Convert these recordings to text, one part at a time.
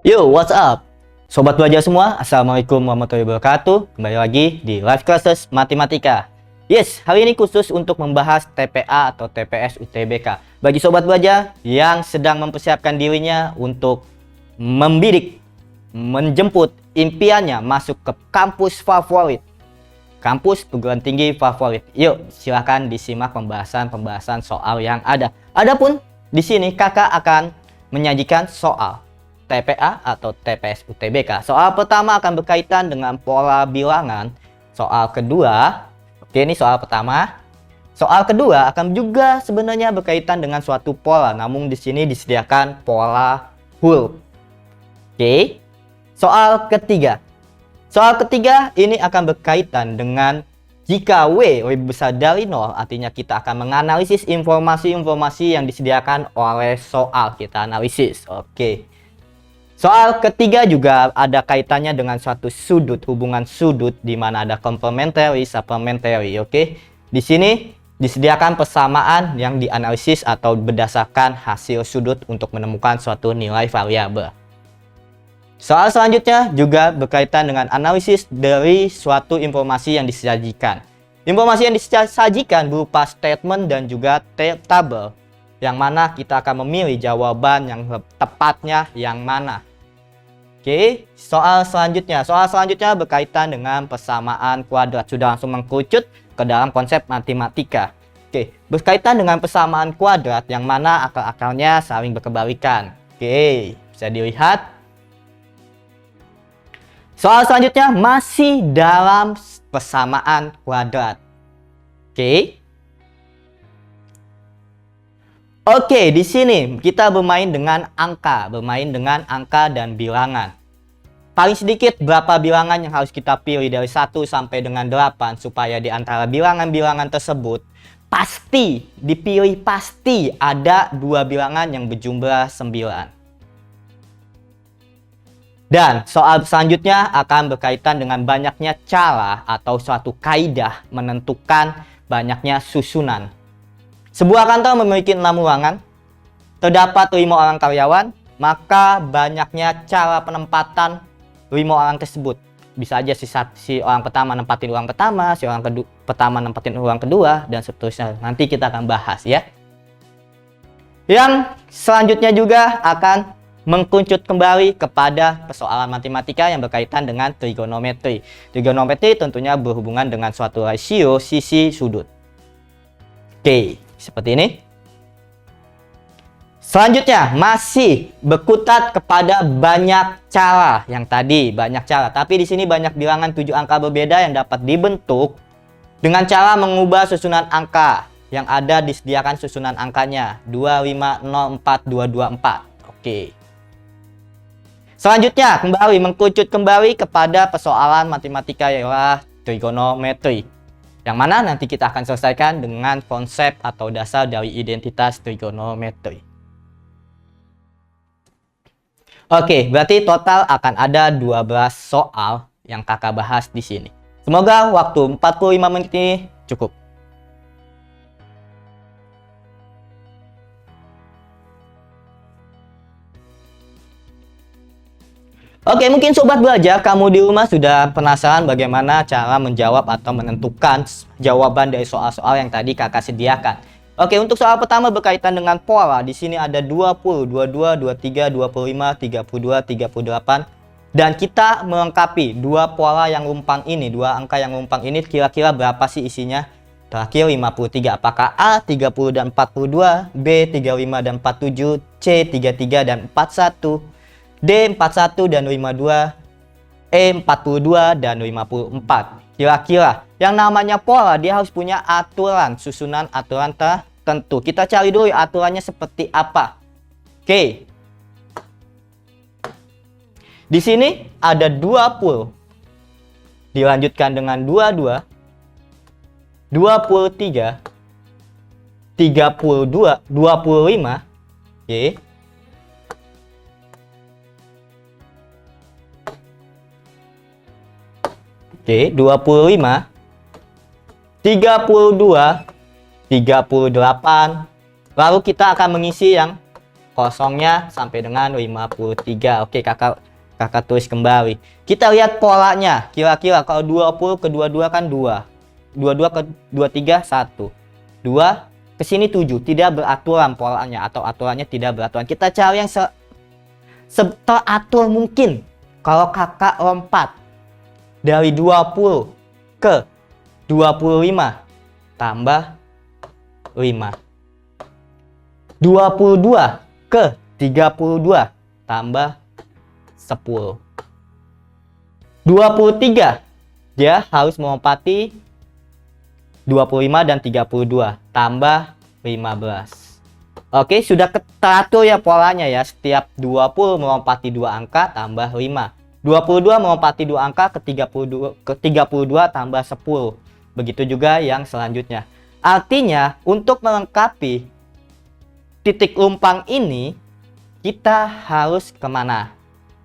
Yo, what's up? Sobat belajar semua, Assalamualaikum warahmatullahi wabarakatuh. Kembali lagi di Live Classes Matematika. Yes, hari ini khusus untuk membahas TPA atau TPS UTBK. Bagi sobat belajar yang sedang mempersiapkan dirinya untuk membidik, menjemput impiannya masuk ke kampus favorit, kampus perguruan tinggi favorit. Yuk, silahkan disimak pembahasan soal yang ada. Adapun di sini kakak akan menyajikan soal TPA atau TPS UTBK. Soal pertama akan berkaitan dengan pola bilangan. Soal kedua, oke, ini soal pertama. Soal kedua akan juga sebenarnya berkaitan dengan suatu pola, namun di sini disediakan pola huruf. Oke. Soal ketiga. Soal ketiga ini akan berkaitan dengan jika W lebih besar dari 0, artinya kita akan menganalisis informasi-informasi yang disediakan oleh soal. Kita analisis. Oke. Soal ketiga juga ada kaitannya dengan suatu sudut, hubungan sudut di mana ada complementary, supplementary, oke. Di sini disediakan persamaan yang dianalisis atau berdasarkan hasil sudut untuk menemukan suatu nilai variabel. Soal selanjutnya juga berkaitan dengan analisis dari suatu informasi yang disajikan. Informasi yang disajikan berupa statement dan juga tabel, yang mana kita akan memilih jawaban yang tepatnya yang mana. Oke, soal selanjutnya berkaitan dengan persamaan kuadrat. Sudah langsung mengkerucut ke dalam konsep matematika. Oke, berkaitan dengan persamaan kuadrat yang mana akal-akalnya saling berkebalikan. Oke, bisa dilihat. Soal selanjutnya masih dalam persamaan kuadrat. Oke, di sini kita bermain dengan angka dan bilangan. Paling sedikit berapa bilangan yang harus kita pilih dari 1 sampai dengan 8 supaya di antara bilangan-bilangan tersebut pasti ada 2 bilangan yang berjumlah 9. Dan soal selanjutnya akan berkaitan dengan banyaknya cara atau suatu kaidah menentukan banyaknya susunan. Sebuah kantor memiliki 6 ruangan, terdapat 5 orang karyawan, maka banyaknya cara penempatan 5 orang tersebut. Bisa aja si orang pertama nempatin ruang pertama, si orang pertama nempatin ruang kedua, dan seterusnya. Nanti kita akan bahas ya. Yang selanjutnya juga akan mengkuncut kembali kepada persoalan matematika yang berkaitan dengan trigonometri. Trigonometri tentunya berhubungan dengan suatu rasio sisi sudut. Oke. Seperti ini. Selanjutnya masih berkutat kepada banyak cara. Yang tadi banyak cara, tapi di sini banyak bilangan 7 angka berbeda yang dapat dibentuk dengan cara mengubah susunan angka yang ada disediakan susunan angkanya 2, 5, 0, 4, 2, 2, 4. Oke. Selanjutnya kembali mengkerucut kembali kepada persoalan matematika ialah trigonometri, yang mana nanti kita akan selesaikan dengan konsep atau dasar dari identitas trigonometri. Oke, berarti total akan ada 12 soal yang kakak bahas di sini. Semoga waktu 45 menit ini cukup. Oke, mungkin sobat belajar kamu di rumah sudah penasaran bagaimana cara menjawab atau menentukan jawaban dari soal-soal yang tadi kakak sediakan. Oke, untuk soal pertama berkaitan dengan pola. Di sini ada 20, 22, 23, 25, 32, 38. Dan kita melengkapi dua pola yang lumpang ini, dua angka yang lumpang ini kira-kira berapa sih isinya? Terakhir 53. Apakah A 30 dan 42, B 35 dan 47, C 33 dan 41, D 41 dan 52, E 42 dan 54. Kira-kira yang namanya pola dia harus punya aturan, susunan aturan tertentu. Kita cari dulu aturannya seperti apa. Oke. Di sini ada 20. Dilanjutkan dengan 22, 23, 32, 25. Oke. Oke, 25, 32, 38. Lalu kita akan mengisi yang kosongnya sampai dengan 53. Oke, kakak tulis kembali. Kita lihat polanya. Kira-kira kalau 20 ke 22 kan 2. 22 ke 23 1. 2 ke sini 7. Tidak beraturan polanya atau aturannya tidak beraturan. Kita cari yang teratur mungkin. Kalau kakak lompat dari 20 ke 25 tambah 5. 22 ke 32 tambah 10. 23 dia harus melompati 25 dan 32 tambah 15. Oke, sudah teratur ya polanya ya. Setiap 20 melompati 2 angka tambah 5. 22 melompati 2 angka ke 32 tambah 10. Begitu juga yang selanjutnya. Artinya untuk melengkapi titik lumpang ini kita harus kemana?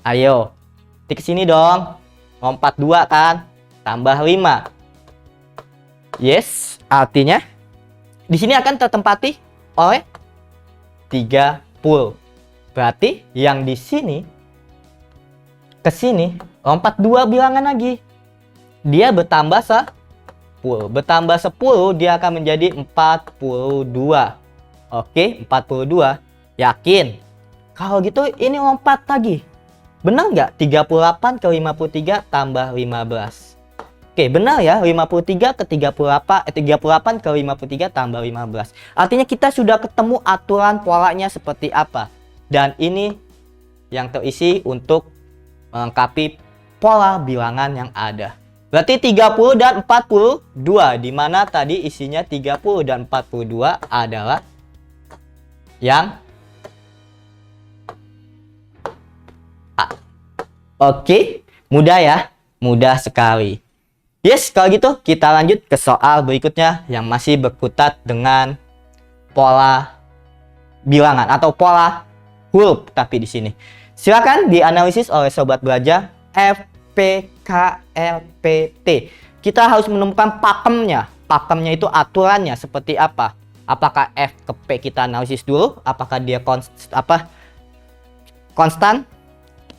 Ayo, ke sini dong. Lompat 2 kan, tambah 5. Yes, artinya di sini akan tertempati oleh 30. Berarti yang di sini ke sini lompat 2 bilangan lagi. Dia bertambah 10. Bertambah 10 dia akan menjadi 42. Oke, 42. Yakin? Kalau gitu ini lompat lagi. Benar nggak? 38 ke 53 tambah 15. Oke, benar ya. 53 ke 38 ke 53 tambah 15. Artinya kita sudah ketemu aturan polanya seperti apa. Dan ini yang terisi untuk melengkapi pola bilangan yang ada. Berarti 30 dan 42. Di mana tadi isinya 30 dan 42 adalah yang A. Oke, mudah ya? Mudah sekali. Yes, kalau gitu kita lanjut ke soal berikutnya yang masih berkutat dengan pola bilangan atau pola huruf tapi di sini. Silakan dianalisis oleh sobat belajar FPKLPT. Kita harus menemukan pakemnya. Pakemnya itu aturannya seperti apa? Apakah F ke P kita analisis dulu? Apakah dia konstan?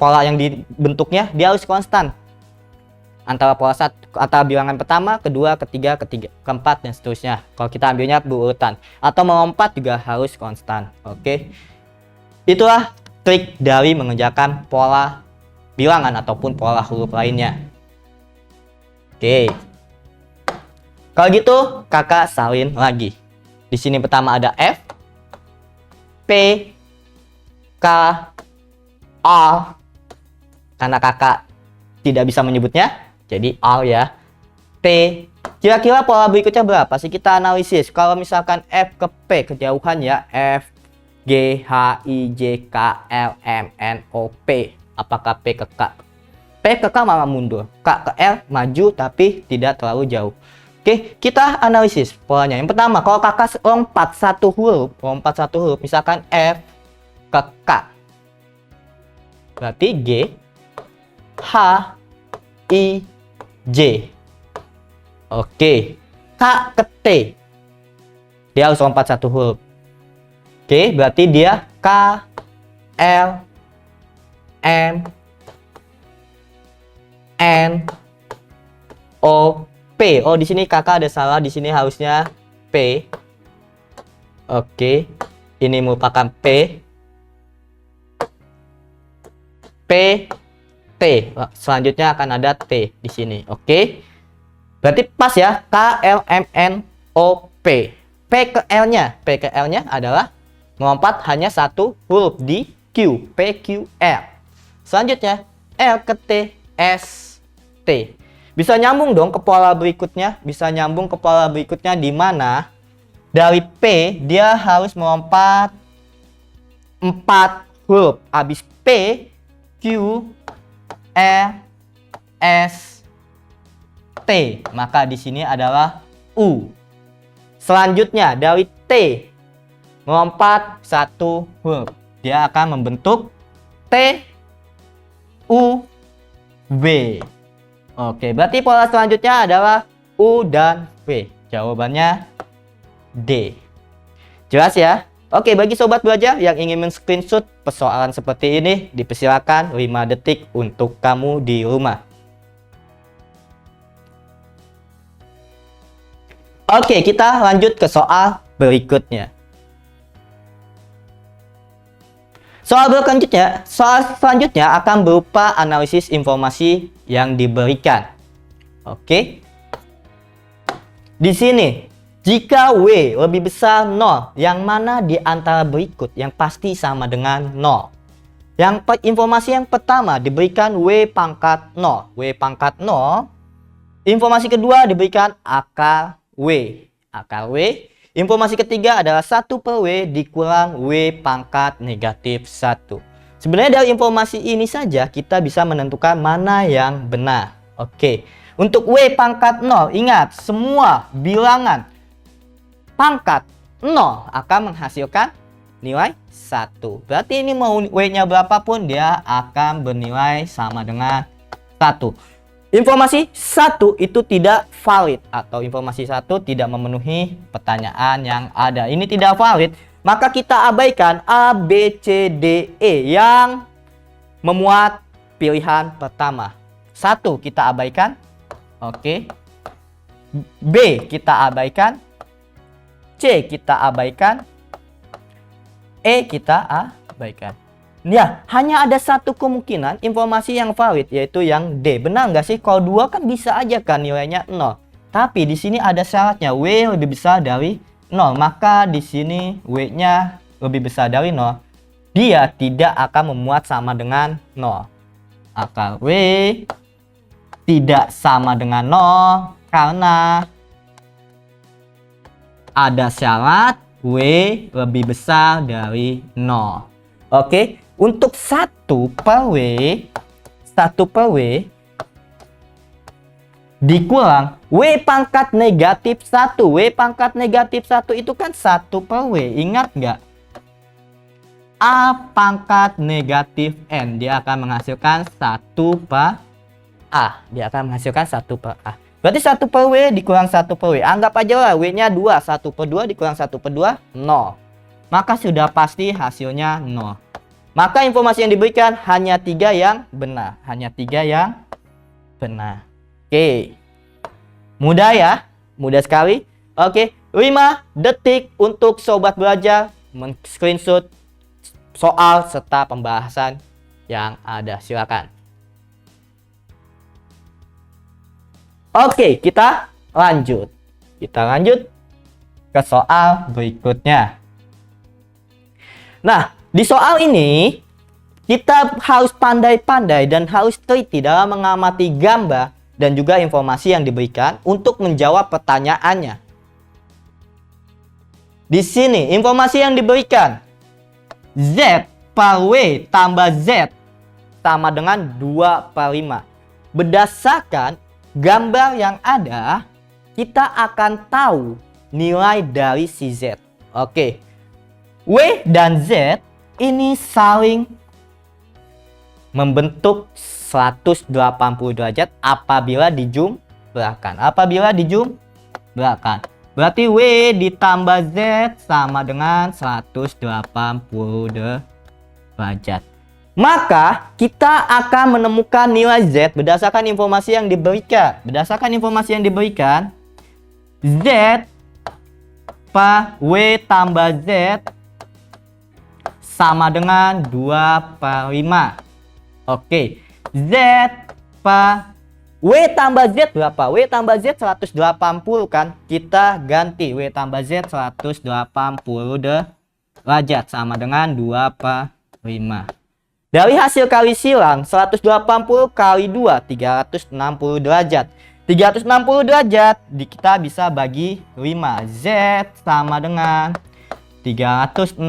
Pola yang dibentuknya dia harus konstan. Antara pola antara bilangan pertama, kedua, ketiga, keempat dan seterusnya. Kalau kita ambilnya berurutan atau melompat juga harus konstan. Oke. Itulah trik dari mengerjakan pola bilangan ataupun pola huruf lainnya. Oke. Kalau gitu kakak salin lagi. Di sini pertama ada F, P, K, R. Karena kakak tidak bisa menyebutnya, jadi R ya. T. Kira-kira pola berikutnya berapa sih kita analisis? Kalau misalkan F ke P kejauhan ya, F, G, H, I, J, K, L, M, N, O, P. Apakah P ke K? P ke K malah mundur. K ke L maju tapi tidak terlalu jauh. Oke, kita analisis polanya. Yang pertama, kalau kakak lompat satu huruf, misalkan F ke K. Berarti G, H, I, J. Oke, K ke T. Dia harus lompat satu huruf. Oke, berarti dia K, L, M, N, O, P. Oh, di sini kakak ada salah. Di sini harusnya P. Oke, ini merupakan P. P, T. Selanjutnya akan ada T di sini. Oke. Berarti pas ya. K, L, M, N, O, P. P ke L-nya. P ke L-nya adalah melompat hanya satu huruf di Q. P, Q, L. Selanjutnya L ke T, S, T. Bisa nyambung dong ke pola berikutnya. Di mana dari P dia harus melompat 4 huruf. Habis P, Q, L, S, T. Maka di sini adalah U. Selanjutnya dari T melompat satu huruf. Dia akan membentuk T, U, V. Oke, berarti pola selanjutnya adalah U dan V. Jawabannya D. Jelas ya? Oke, bagi sobat belajar yang ingin men-screenshot persoalan seperti ini, dipersilakan 5 detik untuk kamu di rumah. Oke, kita lanjut ke soal berikutnya. Soal selanjutnya akan berupa analisis informasi yang diberikan. Oke. Di sini, jika W lebih besar 0, yang mana di antara berikut yang pasti sama dengan 0? Informasi yang pertama diberikan W pangkat 0. W pangkat 0. Informasi kedua diberikan akar W. Akar W. Informasi ketiga adalah 1 per W dikurang W pangkat negatif 1. Sebenarnya dari informasi ini saja kita bisa menentukan mana yang benar. Oke. Untuk W pangkat 0, ingat semua bilangan pangkat 0 akan menghasilkan nilai 1. Berarti ini mau W-nya berapapun dia akan bernilai sama dengan 1. Informasi 1 itu tidak valid atau informasi 1 tidak memenuhi pertanyaan yang ada. Ini tidak valid, maka kita abaikan A, B, C, D, E yang memuat pilihan pertama. 1 kita abaikan. Oke. B kita abaikan. C kita abaikan. E kita abaikan. Ya, hanya ada satu kemungkinan informasi yang valid, yaitu yang D. Benar nggak sih? Kalau 2 kan bisa aja kan nilainya 0. Tapi di sini ada syaratnya, W lebih besar dari 0. Maka di sini W-nya lebih besar dari 0. Dia tidak akan memuat sama dengan 0. Akar W tidak sama dengan 0 karena ada syarat W lebih besar dari 0. Oke. Untuk 1 per W dikurang W pangkat negatif 1. W pangkat negatif 1 itu kan 1 per W. Ingat nggak? A pangkat negatif N. Dia akan menghasilkan 1 per A. Dia akan menghasilkan 1 per A. Berarti 1 per W dikurang 1 per W. Anggap aja lah W-nya 2. 1 per 2 dikurang 1 per 2, 0. Maka sudah pasti hasilnya 0. Maka informasi yang diberikan hanya 3 yang benar. Hanya 3 yang benar. Oke. Mudah ya? Mudah sekali. Oke. 5 detik untuk sobat belajar men-screenshot soal serta pembahasan yang ada. Silakan. Oke, kita lanjut. Kita lanjut ke soal berikutnya. Nah, di soal ini, kita harus pandai-pandai dan harus teliti dalam mengamati gambar dan juga informasi yang diberikan untuk menjawab pertanyaannya. Di sini, informasi yang diberikan, Z per W tambah Z sama dengan 2 per 5. Berdasarkan gambar yang ada, kita akan tahu nilai dari si Z. Oke, W dan Z ini saling membentuk 180 derajat apabila dijumlahkan. Berarti W ditambah Z sama dengan 180 derajat. Maka kita akan menemukan nilai Z berdasarkan informasi yang diberikan. Z per W tambah Z sama dengan 2 per 5. Oke. Z per W tambah Z berapa? W tambah Z 180 kan? Kita ganti W tambah Z 180 derajat sama dengan 2 per 5. Dari hasil kali silang 180 kali 2 360 derajat. 360 derajat kita bisa bagi 5. Z sama dengan 360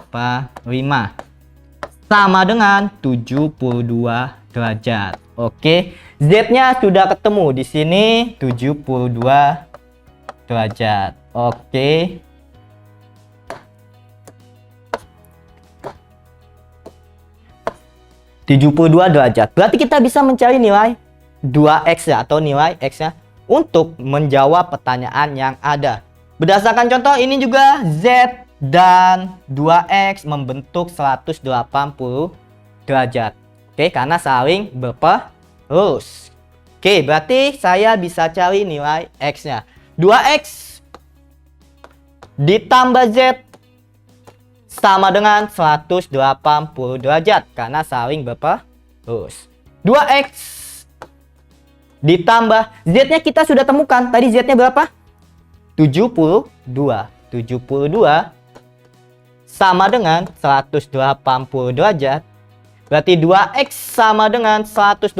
per 5 sama dengan 72 derajat. Oke, Z-nya sudah ketemu di sini 72 derajat. Oke. (72 derajat). Berarti kita bisa mencari nilai 2x ya, atau nilai x-nya untuk menjawab pertanyaan yang ada. Berdasarkan contoh ini juga Z dan 2X membentuk 180 derajat. Oke, karena saling berperus. Oke, berarti saya bisa cari nilai X-nya. 2X ditambah Z sama dengan 180 derajat karena saling berperus. 2X ditambah Z-nya kita sudah temukan. Tadi Z-nya berapa? 72. 72 sama dengan 180 derajat. Berarti 2X sama dengan 180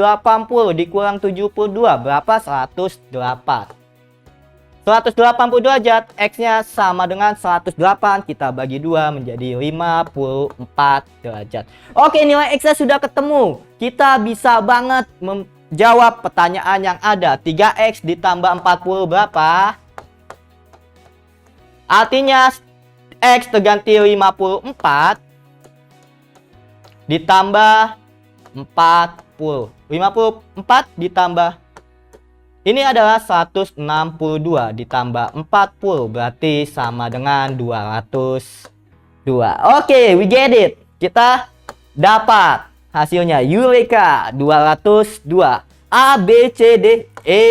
dikurang 72 berapa? 108. 180 derajat, X-nya sama dengan 108. Kita bagi 2 menjadi 54 derajat. Oke, nilai X-nya sudah ketemu. Kita bisa banget menjawab pertanyaan yang ada. 3X ditambah 40 berapa? Artinya X terganti 54 ditambah 40. 54 ditambah ini adalah 162 ditambah 40 berarti sama dengan 202. Oke, we get it. Kita dapat hasilnya Eureka 202. A, B, C, D, E.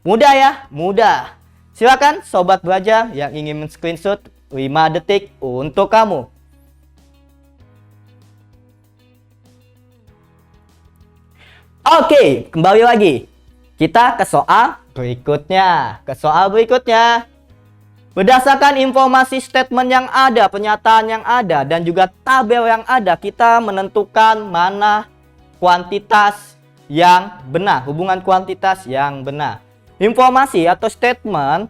Mudah ya? Mudah. Silakan sobat belajar yang ingin men-screenshot 5 detik untuk kamu. Oke, kembali lagi. Kita ke soal berikutnya. Berdasarkan informasi statement yang ada, pernyataan yang ada, dan juga tabel yang ada, kita menentukan mana kuantitas yang benar, hubungan kuantitas yang benar. Informasi atau statement,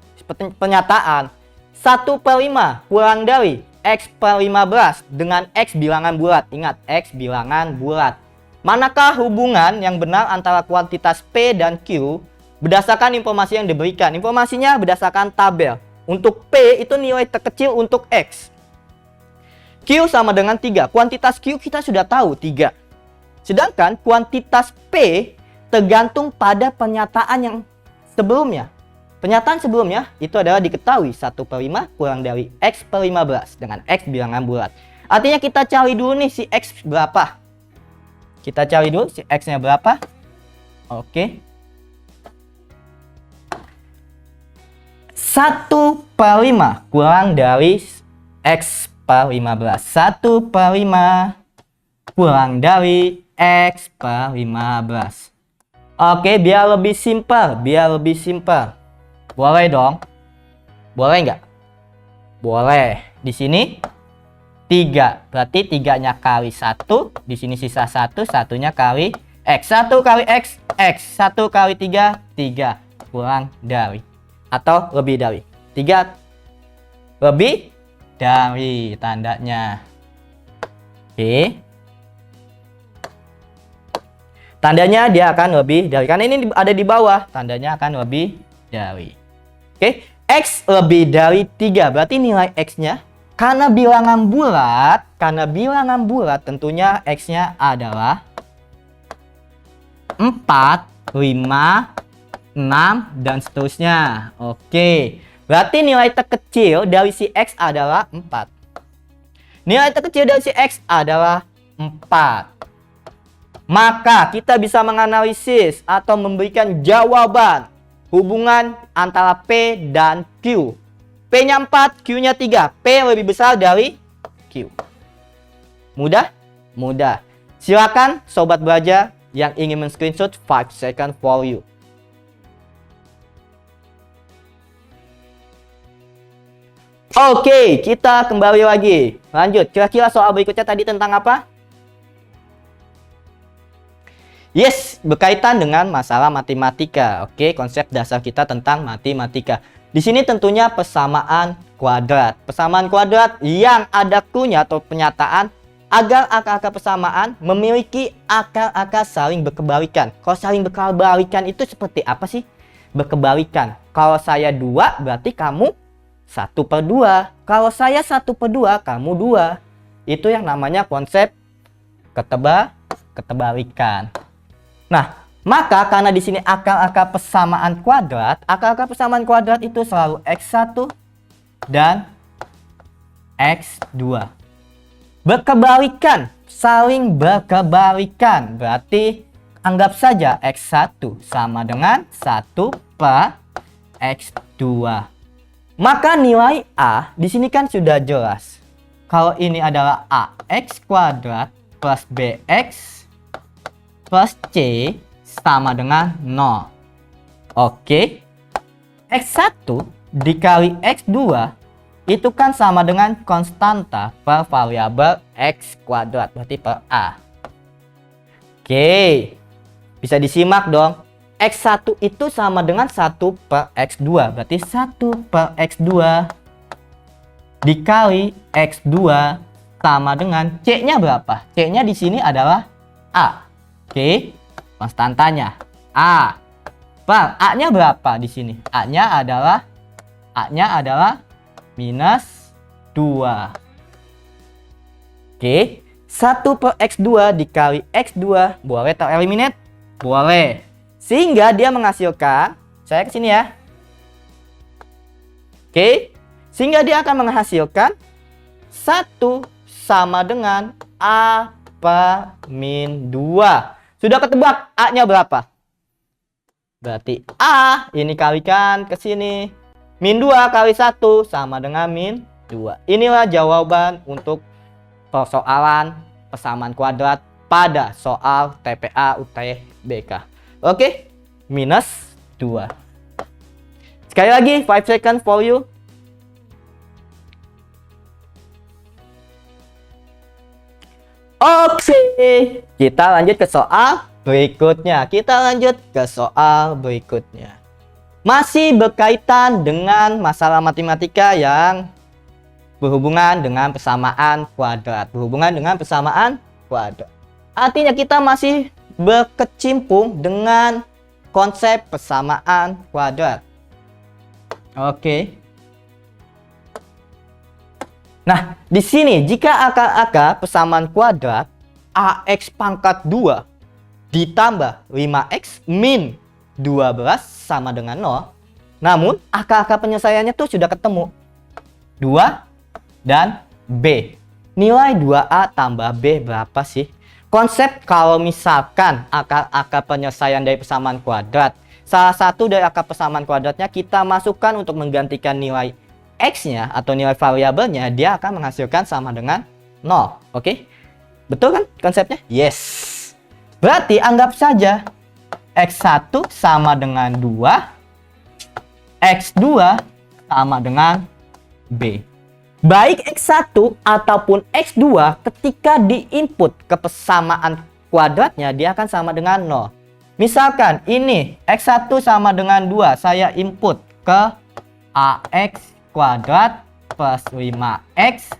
pernyataan 1/5 kurang dari X per 15 dengan X bilangan bulat. Ingat, X bilangan bulat. Manakah hubungan yang benar antara kuantitas P dan Q berdasarkan informasi yang diberikan? Informasinya berdasarkan tabel. Untuk P itu nilai terkecil untuk X. Q sama dengan 3. Kuantitas Q kita sudah tahu 3. Sedangkan kuantitas P tergantung pada pernyataan yang sebelumnya. Pernyataan sebelumnya itu adalah diketahui 1/5 kurang dari X per 15 dengan X bilangan bulat. Artinya kita cari dulu nih si X berapa. Kita cari dulu si X-nya berapa. Oke. 1/5 kurang dari X per 15. 1/5 kurang dari X per 15. Oke, biar lebih simpel. Boleh dong? Boleh nggak? Boleh. Di sini 3, berarti 3-nya kali 1, di sini sisa 1, 1-nya kali X. 1 kali X, X. 1 kali 3, 3. Kurang dari. Atau lebih dari. 3 lebih dari tandanya. Oke. Tandanya dia akan lebih dari. Karena ini ada di bawah, tandanya akan lebih dari. Oke. X lebih dari 3, berarti nilai X-nya karena bilangan bulat tentunya X-nya adalah 4, 5, 6, dan seterusnya. Oke, berarti nilai terkecil dari si X adalah 4. Nilai terkecil dari si X adalah 4. Maka kita bisa menganalisis atau memberikan jawaban hubungan antara P dan Q. P-nya 4, Q-nya 3. P lebih besar dari Q. Mudah? Mudah. Silakan sobat belajar yang ingin men-screenshot 5 seconds for you. Oke, kita kembali lagi. Lanjut, kira-kira soal berikutnya tadi tentang apa? Yes, berkaitan dengan masalah matematika. Oke, konsep dasar kita tentang matematika. Di sini tentunya persamaan kuadrat. Persamaan kuadrat yang ada clue-nya atau pernyataan agar akar-akar persamaan memiliki akar-akar saling berkebalikan. Kalau saling berkebalikan itu seperti apa sih? Berkebalikan. Kalau saya 2 berarti kamu 1/2. Kalau saya 1/2 kamu 2. Itu yang namanya konsep ketebalikan. Nah, maka karena di sini akar-akar persamaan kuadrat itu selalu X1 dan X2. Berkebalikan, saling berkebalikan. Berarti anggap saja X1 sama dengan 1 per X2. Maka nilai A di sini kan sudah jelas. Kalau ini adalah AX kuadrat plus BX plus C sama dengan 0. Oke. X1 dikali X2 itu kan sama dengan konstanta per variabel X kuadrat. Berarti per A. Oke. Bisa disimak dong. X1 itu sama dengan 1 per X2. Berarti 1 per X2 dikali X2 sama dengan C-nya berapa? C-nya di sini adalah A. Oke. Konstantanya A. Per A-nya berapa di sini? A-nya adalah minus 2. Oke. 1 per X2 dikali X2 boleh tereliminate? Boleh. Sehingga dia menghasilkan, saya ke sini ya. Oke. Sehingga dia akan menghasilkan 1 sama dengan A per min 2. Sudah ketebak A-nya berapa? Berarti A ini kalikan ke sini. Min 2 kali 1 sama dengan min 2. Inilah jawaban untuk persoalan persamaan kuadrat pada soal TPA UTBK. Oke, minus 2. Sekali lagi, 5 seconds for you. Oke, kita lanjut ke soal berikutnya. Masih berkaitan dengan masalah matematika yang berhubungan dengan persamaan kuadrat. Artinya kita masih berkecimpung dengan konsep persamaan kuadrat. Oke. Nah, di sini jika akar-akar persamaan kuadrat AX pangkat 2 ditambah 5X min 12 sama dengan 0. Namun, akar-akar penyelesaiannya tuh sudah ketemu. 2 dan B. Nilai 2A tambah B berapa sih? Konsep kalau misalkan akar-akar penyelesaian dari persamaan kuadrat, salah satu dari akar persamaan kuadratnya kita masukkan untuk menggantikan nilai X-nya atau nilai variabelnya, dia akan menghasilkan sama dengan 0. Oke? Betul kan konsepnya? Yes. Berarti anggap saja X1 sama dengan 2, X2 sama dengan B. Baik X1 ataupun X2 ketika diinput ke persamaan kuadratnya, dia akan sama dengan 0. Misalkan ini X1 sama dengan 2, saya input ke AX kuadrat plus 5X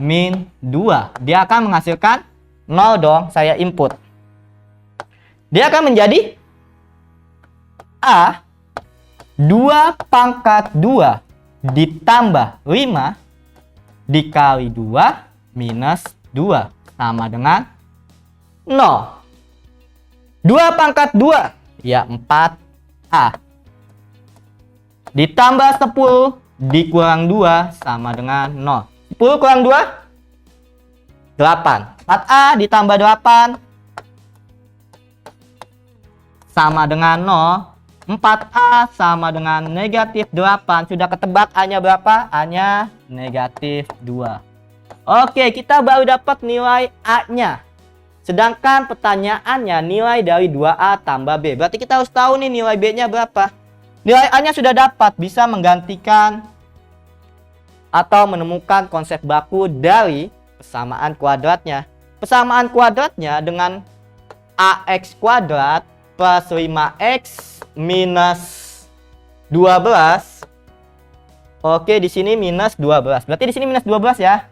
min 2. Dia akan menghasilkan 0 dong, saya input. Dia akan menjadi A 2 pangkat 2 ditambah 5 dikali 2 minus 2 sama dengan 0. 2 pangkat 2 ya 4A ditambah 10 dikurang 2 sama dengan 0. 10 kurang 2 8. 4A ditambah 8 sama dengan 0. 4A sama dengan negatif 8. Sudah ketebak A-nya berapa? A-nya negatif 2. Oke, kita baru dapat nilai A-nya. Sedangkan pertanyaannya nilai dari 2A tambah B. Berarti kita harus tahu nih nilai B-nya berapa. Nilai A-nya sudah dapat, bisa menggantikan atau menemukan konsep baku dari persamaan kuadratnya. Persamaan kuadratnya dengan AX kuadrat plus 5X minus 12. Oke, di sini minus 12. Berarti di sini minus 12 ya.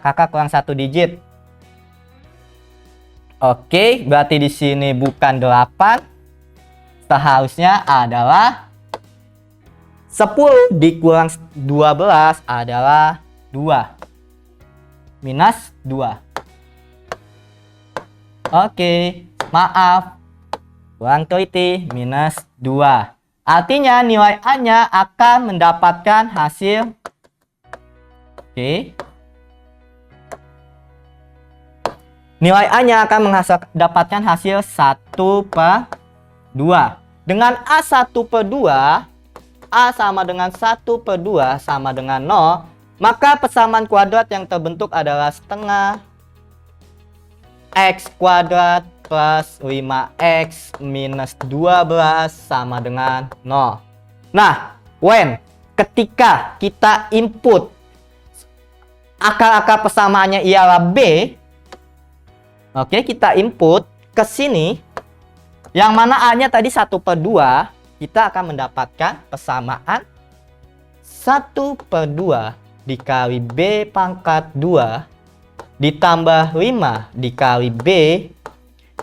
Kakak kurang 1 digit. Oke, berarti di sini bukan 8. Seharusnya adalah 10 dikurang 12 adalah 2. Minus 2. Oke, maaf. Kurang teliti, minus 2. Artinya nilai A-nya akan mendapatkan hasil Oke. Nilai A-nya akan dapatkan hasil 1/2. Dengan A1/2, A sama dengan 1/2 sama dengan 0, maka persamaan kuadrat yang terbentuk adalah setengah X kuadrat plus 5X minus 12 sama dengan 0. Nah, ketika kita input akar-akar persamaannya ialah B, oke, kita input ke sini, yang mana A-nya tadi 1/2, kita akan mendapatkan persamaan 1/2 dikali B pangkat 2 ditambah 5 dikali B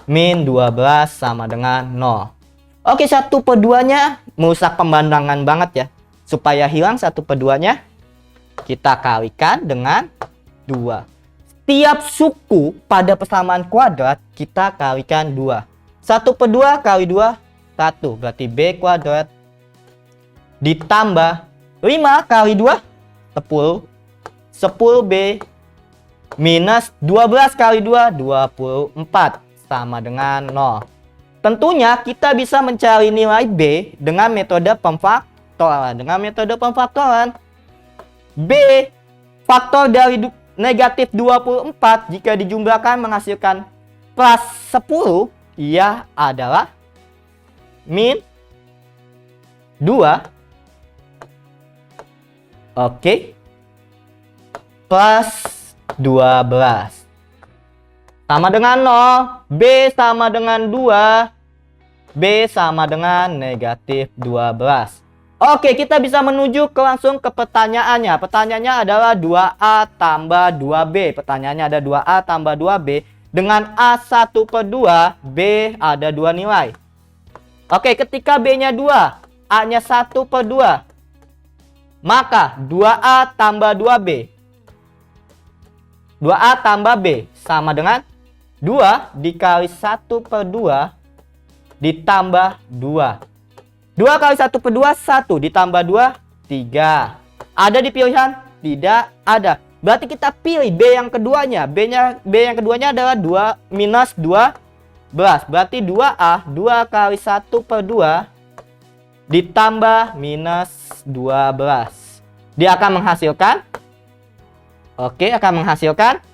min 12 sama dengan 0. Oke, 1/2-nya merusak pemandangan banget ya. Supaya hilang 1/2-nya, kita kalikan dengan 2. Setiap suku pada persamaan kuadrat kita kalikan 2. 1/2 kali 2, 1. Berarti B kuadrat ditambah 5 kali 2, 10. 10B minus 12 kali 2, 24 sama dengan 0. Tentunya kita bisa mencari nilai B dengan metode pemfaktoran. B faktor dari negatif 24 jika dijumlahkan menghasilkan plus 10, ia adalah min 2. Oke. Plus 12 sama dengan 0. B sama dengan 2. B sama dengan negatif 12. Oke, kita bisa menuju langsung ke pertanyaannya. Pertanyaannya adalah 2A tambah 2B. Pertanyaannya ada 2A tambah 2B. Dengan A1/2, B ada 2 nilai. Oke, ketika B-nya 2, A-nya 1/2, maka 2A tambah 2B. 2A tambah B sama dengan 2 dikali 1/2 ditambah 2. 2 kali 1/2, 1 ditambah 2, 3. Ada di pilihan? Tidak ada. Berarti kita pilih B yang keduanya. B yang keduanya adalah 2 minus 12. Berarti 2A, 2 kali 1/2 ditambah minus 12. Dia akan menghasilkan, akan menghasilkan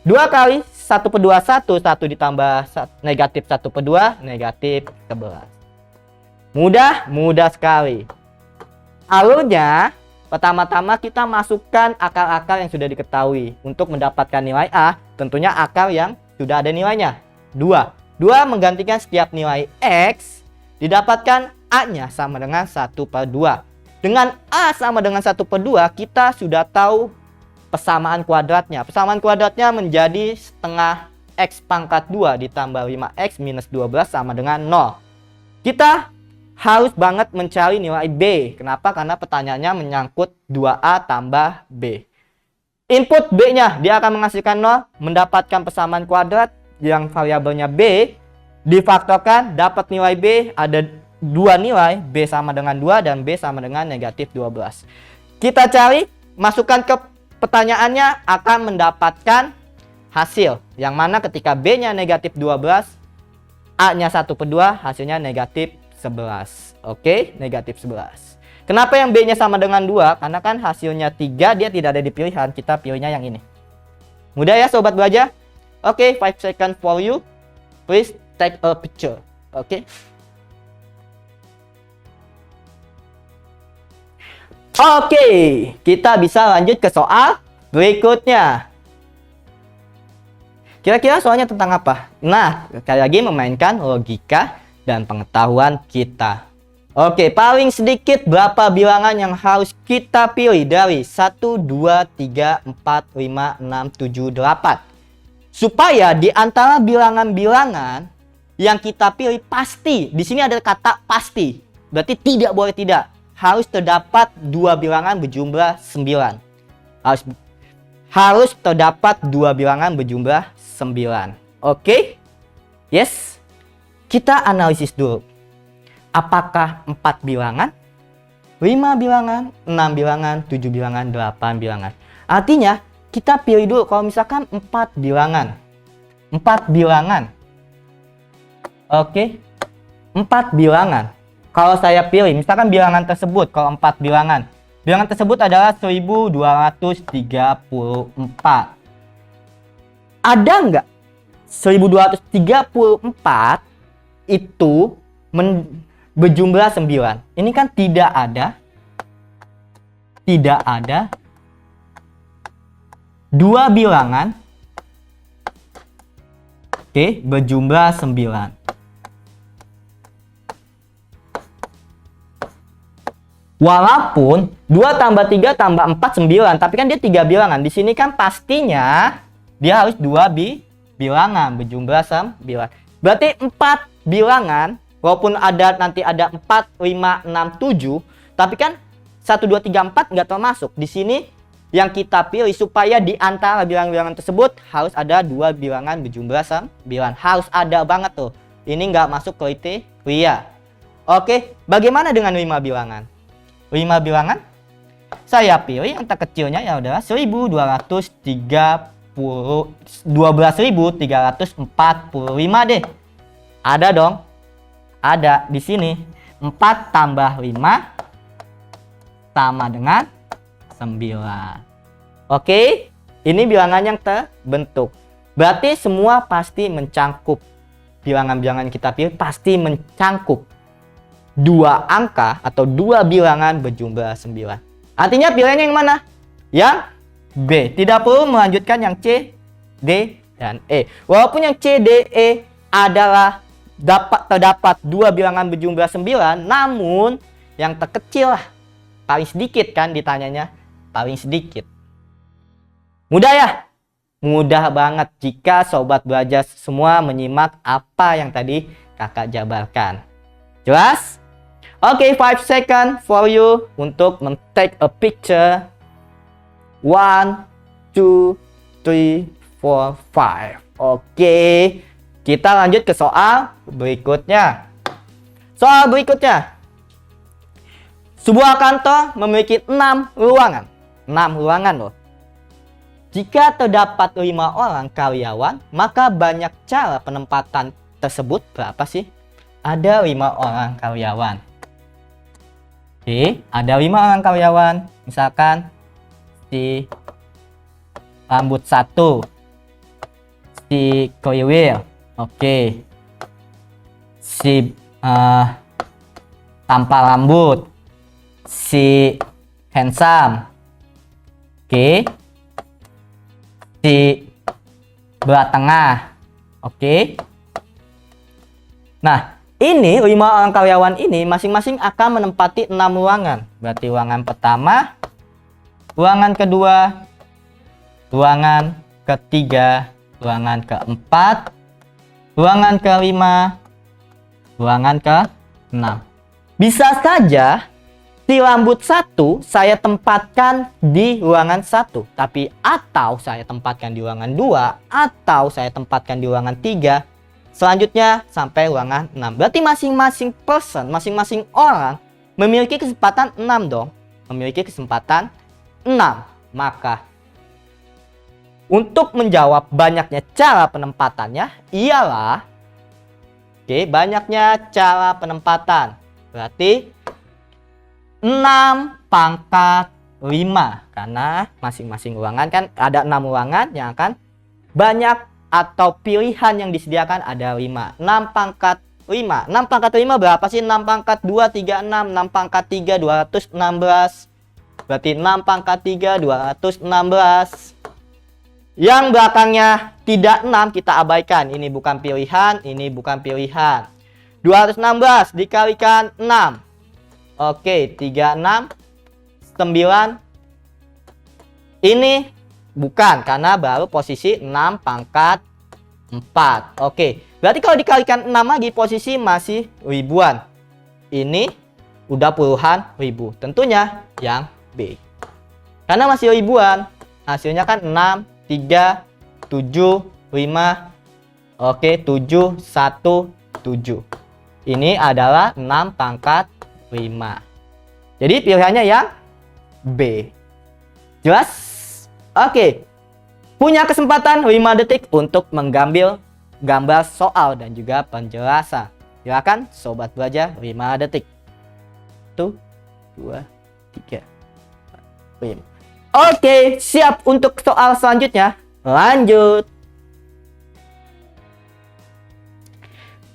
2 kali 1/2, 1 ditambah negatif 1/2, negatif 11. Mudah sekali. Alurnya, pertama-tama kita masukkan akar-akar yang sudah diketahui. Untuk mendapatkan nilai A, tentunya akar yang sudah ada nilainya. 2 menggantikan setiap nilai X, didapatkan A-nya sama dengan 1/2. Dengan A sama dengan 1/2, kita sudah tahu persamaan kuadratnya. Persamaan kuadratnya menjadi setengah X pangkat 2 ditambah 5X minus 12 sama dengan 0. Kita harus banget mencari nilai B. Kenapa? Karena pertanyaannya menyangkut 2A tambah B. Input B-nya, dia akan menghasilkan 0, mendapatkan persamaan kuadrat yang variabelnya B, difaktorkan, dapat nilai B, ada 2 nilai, B sama dengan 2 dan B sama dengan negatif 12. Kita cari, masukkan ke pertanyaannya, akan mendapatkan hasil. Yang mana ketika B-nya negatif 12, A-nya 1/2, hasilnya negatif 11. Oke, negatif 11. Kenapa yang B-nya sama dengan 2? Karena kan hasilnya 3, dia tidak ada di pilihan. Kita pilihnya yang ini. Mudah ya sobat belajar? Oke, 5 seconds for you. Please take a picture. Oke. Oke, kita bisa lanjut ke soal berikutnya. Kira-kira soalnya tentang apa? Nah, sekali lagi memainkan logika dan pengetahuan kita. Oke, paling sedikit berapa bilangan yang harus kita pilih dari 1, 2, 3, 4, 5, 6, 7, 8. Supaya di antara bilangan-bilangan yang kita pilih pasti, di sini ada kata pasti. Berarti tidak boleh tidak. Harus terdapat 2 bilangan berjumlah 9. Harus terdapat 2 bilangan berjumlah 9. Oke? Yes. Kita analisis dulu. Apakah 4 bilangan, 5 bilangan, 6 bilangan, 7 bilangan, 8 bilangan? Artinya kita pilih dulu kalau misalkan 4 bilangan. 4 bilangan. Oke. 4 bilangan. Kalau saya pilih misalkan bilangan tersebut, kalau 4 bilangan. Bilangan tersebut adalah 1234. Ada nggak 1234 itu berjumlah 9? Ini kan tidak ada. Tidak ada 2 bilangan. Oke, berjumlah 9. Walaupun 2 tambah 3 tambah 4 9, tapi kan dia 3 bilangan. Di sini kan pastinya dia harus 2 bilangan berjumlah 9. Berarti 4 bilangan, walaupun ada nanti ada 4, 5, 6, 7, tapi kan 1 2 3 4 nggak termasuk. Di sini yang kita pilih supaya di antara bilangan-bilangan tersebut harus ada 2 bilangan berjumlah 9. Harus ada banget tuh. Ini nggak masuk kriteria. Oke, bagaimana dengan 5 bilangan? 5 bilangan, saya pilih yang terkecilnya ya adalah 12.345 deh. Ada dong. Ada di sini. 4 tambah 5 sama dengan 9. Oke, ini bilangan yang terbentuk. Berarti semua pasti mencangkup. Bilangan-bilangan kita pilih pasti mencangkup 2 angka atau 2 bilangan berjumlah 9. Artinya pilihannya yang mana? Yang B. Tidak perlu melanjutkan yang C, D, dan E. Walaupun yang C, D, E adalah terdapat 2 bilangan berjumlah 9, namun yang terkecil lah, paling sedikit kan ditanyanya, paling sedikit. Mudah ya? Mudah banget jika sobat belajar semua menyimak apa yang tadi kakak jabarkan. Jelas? Oke, 5 seconds for you untuk take a picture. 1, 2, 3, 4, 5. Oke, kita lanjut ke soal berikutnya. Soal berikutnya. Sebuah kantor memiliki 6 ruangan. 6 ruangan loh. Jika terdapat 5 orang karyawan, maka banyak cara penempatan tersebut berapa sih? Ada 5 orang karyawan. Oke, ada 5 orang karyawan. Misalkan si rambut 1, si kriwil, oke, si tanpa rambut, si handsome, oke, si belah tengah, oke. Nah, ini 5 orang karyawan ini masing-masing akan menempati 6 ruangan. Berarti ruangan pertama, ruangan kedua, ruangan ketiga, ruangan keempat, ruangan kelima, ruangan ke-6. Bisa saja si rambut 1 saya tempatkan di ruangan 1, tapi atau saya tempatkan di ruangan 2, atau saya tempatkan di ruangan 3, selanjutnya sampai ruangan 6. Berarti masing-masing person, masing-masing orang memiliki kesempatan 6 dong. Memiliki kesempatan 6. Maka untuk menjawab banyaknya cara penempatannya ialah banyaknya cara penempatan. Berarti 6 pangkat 5. Karena masing-masing ruangan kan ada 6 ruangan yang akan banyak atau pilihan yang disediakan ada 5. 6 pangkat 5. 6 pangkat 5 berapa sih? 6 pangkat 2, 36. 6 pangkat 3, 216. Berarti 6 pangkat 3, 216. Yang belakangnya tidak 6 kita abaikan. Ini bukan pilihan, ini bukan pilihan. 216 dikalikan 6. Oke, 36, 9. Ini bukan, karena baru posisi 6 pangkat 4. Oke, berarti kalau dikalikan 6 lagi posisi masih ribuan. Ini udah puluhan ribu. Tentunya yang B. Karena masih ribuan. Hasilnya kan 6, 3, 7, 5. Oke, 7, 1, 7. Ini adalah 6 pangkat 5. Jadi pilihannya yang B. Jelas? Oke. Punya kesempatan 5 detik untuk mengambil gambar soal dan juga penjelasan. Silakan sobat belajar 5 detik. 1, 2, 3, 4, 5. Oke, siap untuk soal selanjutnya. Lanjut.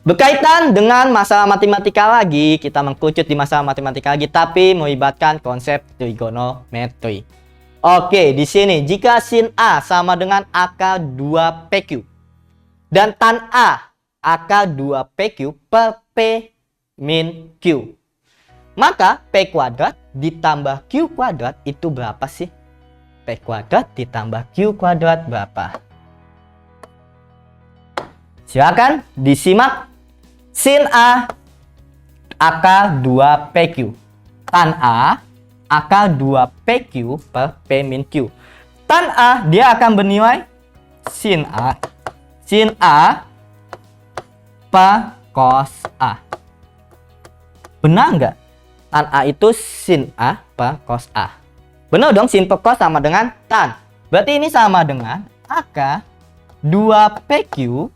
Berkaitan dengan masalah matematika lagi, kita mengkerucut di masalah matematika lagi, tapi melibatkan konsep trigonometri. Oke, di sini jika sin A sama dengan akar 2PQ dan tan A akar 2PQ per P min Q, maka P kuadrat ditambah Q kuadrat itu berapa sih? P kuadrat ditambah Q kuadrat berapa? Silakan disimak. Sin A akar 2PQ, tan A akar 2PQ per P min Q. Tan A dia akan bernilai sin A per cos A. Benar nggak? Tan A itu sin A per cos A. Benar dong, sin per cos sama dengan tan. Berarti ini sama dengan akar 2PQ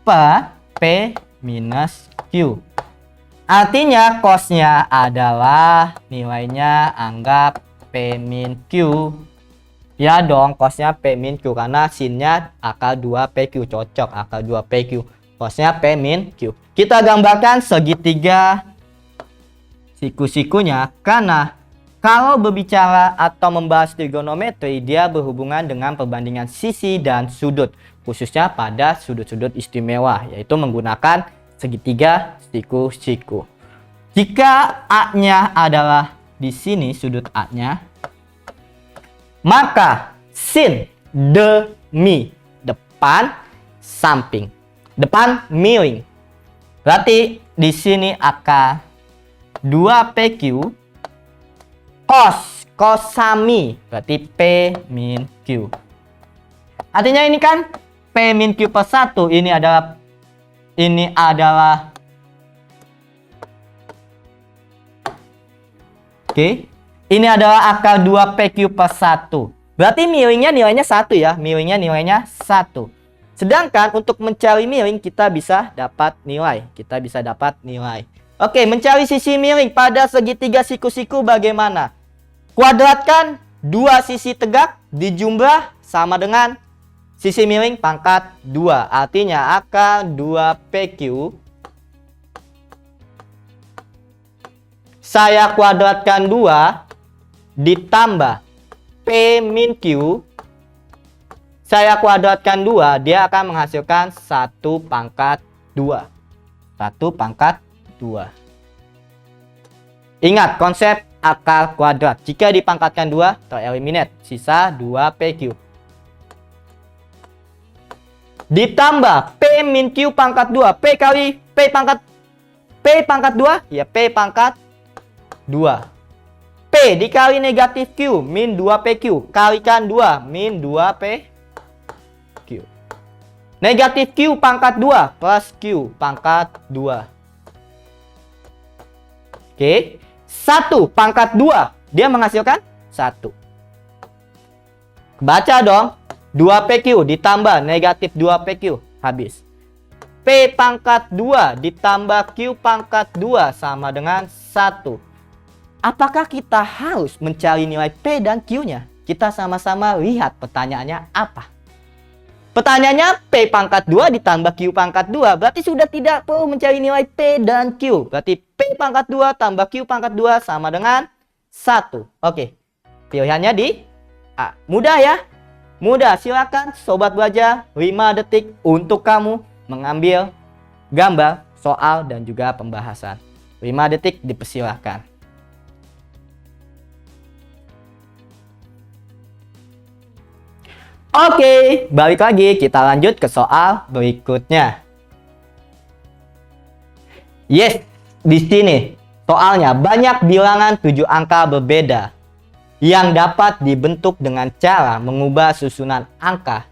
per P minus Q. Artinya cosnya adalah nilainya anggap P min Q. Ya dong, cosnya P min Q karena sinnya akar 2PQ, cocok akar 2PQ. Cosnya P min Q. Kita gambarkan segitiga siku-sikunya karena kalau berbicara atau membahas trigonometri, dia berhubungan dengan perbandingan sisi dan sudut, khususnya pada sudut-sudut istimewa, yaitu menggunakan segitiga siku-siku. Jika A-nya adalah di sini sudut A-nya, maka sin demi depan samping, depan miring. Berarti di sini akar 2PQ cosami berarti P min Q. Artinya ini kan P min Q per 1, ini adalah oke. Ini adalah akar 2PQ per 1. Berarti miringnya nilainya 1 ya. Miringnya nilainya 1. Sedangkan untuk mencari miring kita bisa dapat nilai. Oke, mencari sisi miring pada segitiga siku-siku bagaimana? Kuadratkan dua sisi tegak dijumlah sama dengan sisi miring pangkat 2. Artinya akar 2PQ saya kuadratkan 2 ditambah P min Q saya kuadratkan 2, dia akan menghasilkan 1 pangkat 2. 1 pangkat 2. Ingat konsep akar kuadrat. Jika dipangkatkan 2 tereliminate, sisa 2PQ. Ditambah P min Q pangkat 2. P kali P pangkat 2 ya P pangkat 2. P dikali negatif Q min 2PQ kalikan 2 min 2PQ. Negatif Q pangkat 2 plus Q pangkat 2. Oke, 1 pangkat 2 dia menghasilkan 1. Baca dong, 2PQ ditambah negatif 2PQ habis. P pangkat 2 ditambah Q pangkat 2 sama dengan 1. Apakah kita harus mencari nilai P dan Q-nya? Kita sama-sama lihat pertanyaannya apa. Pertanyaannya P pangkat 2 ditambah Q pangkat 2. Berarti sudah tidak perlu mencari nilai P dan Q. Berarti P pangkat 2 tambah Q pangkat 2 sama dengan 1. Oke, pilihannya di A. Mudah ya? Mudah. Silakan sobat belajar 5 detik untuk kamu mengambil gambar, soal, dan juga pembahasan. 5 detik dipersilahkan. Oke, balik lagi, kita lanjut ke soal berikutnya. Yes, di sini soalnya banyak bilangan 7 angka berbeda yang dapat dibentuk dengan cara mengubah susunan angka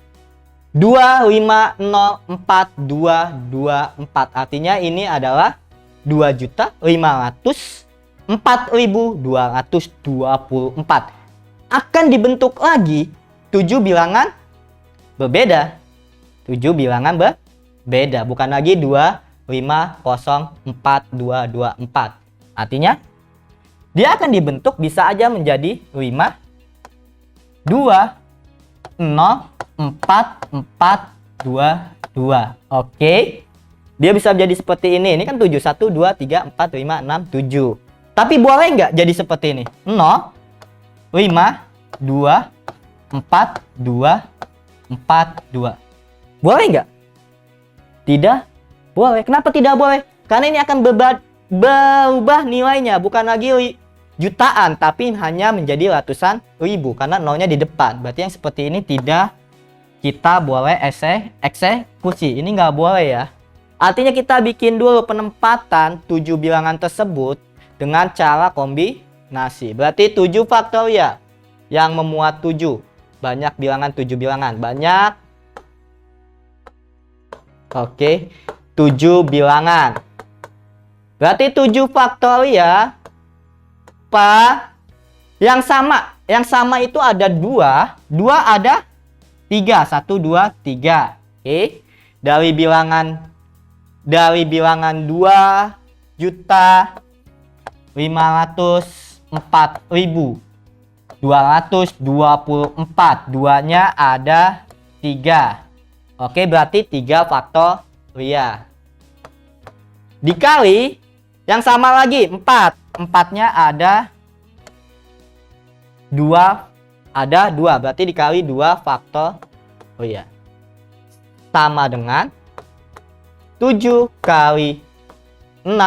2, 5, 0, 4, 2, 2, 4. Artinya ini adalah 2.504.224. akan dibentuk lagi 7 bilangan berbeda. 7 bilangan berbeda, bukan lagi 2, 5, 0, 4, 2, 2, 4. Artinya dia akan dibentuk bisa aja menjadi 5, 2, 0, 4, 4, 2, 2. Oke. Dia bisa jadi seperti ini. Ini kan 7, 1, 2, 3, 4, 5, 6, 7. Tapi boleh nggak jadi seperti ini? 0, 5, 2, 4, 2, 4, 2. Boleh nggak? Tidak boleh. Kenapa tidak boleh? Karena ini akan berubah nilainya. Bukan lagi jutaan, tapi hanya menjadi ratusan ribu. Karena nolnya di depan. Berarti yang seperti ini tidak kita boleh eksekusi. Ini nggak boleh ya. Artinya kita bikin dulu penempatan 7 bilangan tersebut dengan cara kombinasi. Berarti 7 faktorial yang memuat 7. Banyak bilangan 7 bilangan. Banyak. Oke. 7 bilangan. Berarti 7 faktorial yang sama. Yang sama itu ada 2. 2 ada 3. 1, 2, 3. Oke. Dari bilangan 2.504.224. Duanya ada 3. Oke, berarti 3 faktorial. Dikali yang sama lagi 4. 4-nya ada 2. Ada 2. Berarti dikali 2 faktorial. Sama dengan 7 kali 6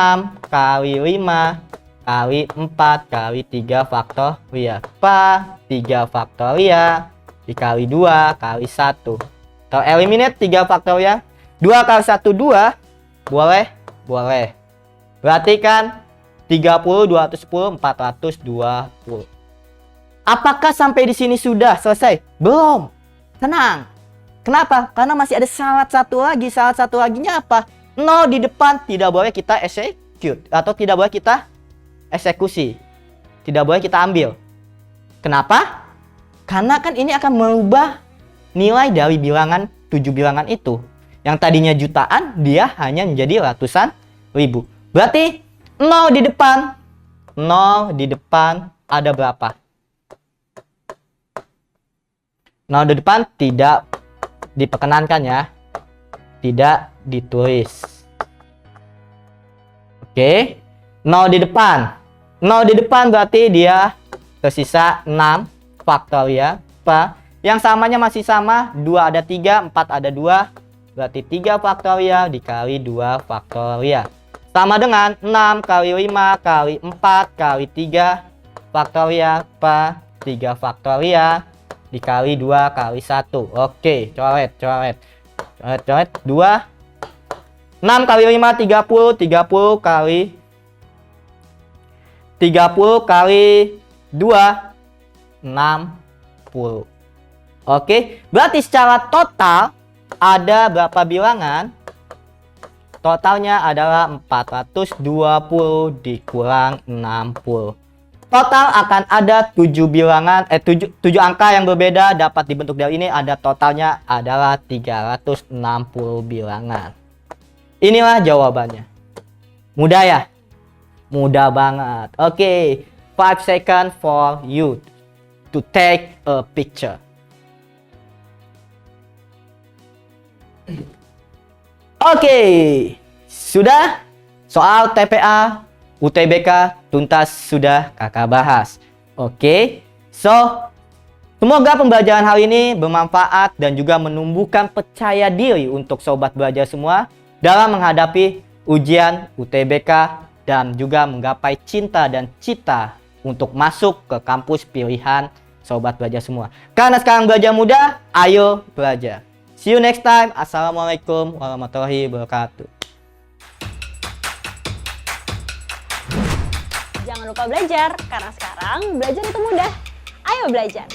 kali 5 kali 4 kali 3 faktorial. 3 faktorial dikali 2 kali 1. Atau eliminate 3 faktorial. 2 kali 1 2. Boleh? Boleh. Berarti kan 30, 210, 420. Apakah sampai di sini sudah selesai? Belum. Tenang. Kenapa? Karena masih ada syarat satu lagi. Syarat satu laginya apa? 0 di depan tidak boleh kita execute. Atau tidak boleh kita eksekusi. Tidak boleh kita ambil. Kenapa? Karena kan ini akan merubah nilai dari bilangan 7 bilangan itu. Yang tadinya jutaan, dia hanya menjadi ratusan ribu. Berarti 0 di depan. 0 di depan ada berapa? 0 di depan tidak diperkenankan ya. Tidak ditulis. Oke. 0 di depan. 0 di depan berarti dia tersisa 6 faktorial. Yang samanya masih sama. 2 ada 3, 4 ada 2. Berarti 3 faktorial dikali 2 faktorial. Sama dengan 6 kali 5 kali 4 kali 3 faktorial. 3 faktorial dikali 2 kali 1. Oke, coret. 2. 6 kali 5 30. 30 kali 2 60. Oke, berarti secara total ada berapa bilangan? Totalnya adalah 420 dikurang 60. Total akan ada 7 bilangan 7 angka yang berbeda dapat dibentuk dari ini. Ada totalnya adalah 360 bilangan. Inilah jawabannya. Mudah ya? Mudah banget. Oke, 5 seconds for you to take a picture. Oke, sudah soal TPA UTBK tuntas sudah kakak bahas. Oke, so semoga pembelajaran hari ini bermanfaat dan juga menumbuhkan percaya diri untuk sobat belajar semua dalam menghadapi ujian UTBK dan juga menggapai cinta dan cita untuk masuk ke kampus pilihan sobat belajar semua. Karena sekarang belajar mudah, ayo belajar. See you next time. Assalamualaikum warahmatullahi wabarakatuh. Jangan lupa belajar, karena sekarang belajar itu mudah. Ayo belajar!